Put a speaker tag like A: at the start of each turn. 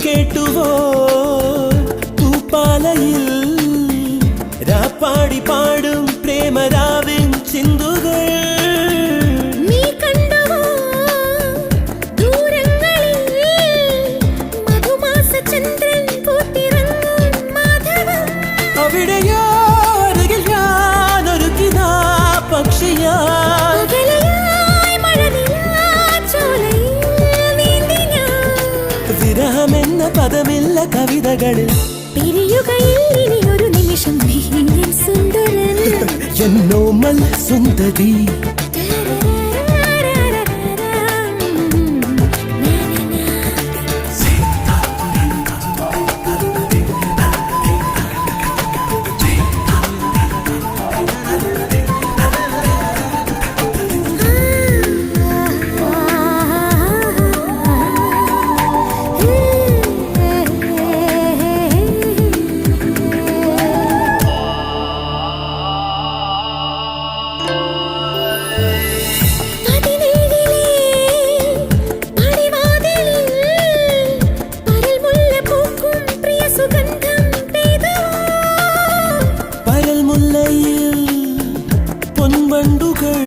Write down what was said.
A: കേട്ടുവോ തൂപ്പാലയിൽ രാപ്പാടി പാടും പ്രേമരാവിൻ ചിന്തുകൾ അവിടെയോ അരികിൽ ഞാനൊരുക്കിനാ പക്ഷിയാ വിരഹമെന്ന പദമില്ല കവിതകളിൽ
B: ഒരു നിമിഷം സുന്ദരൻ
A: എന്നോമൽ സുന്ദരി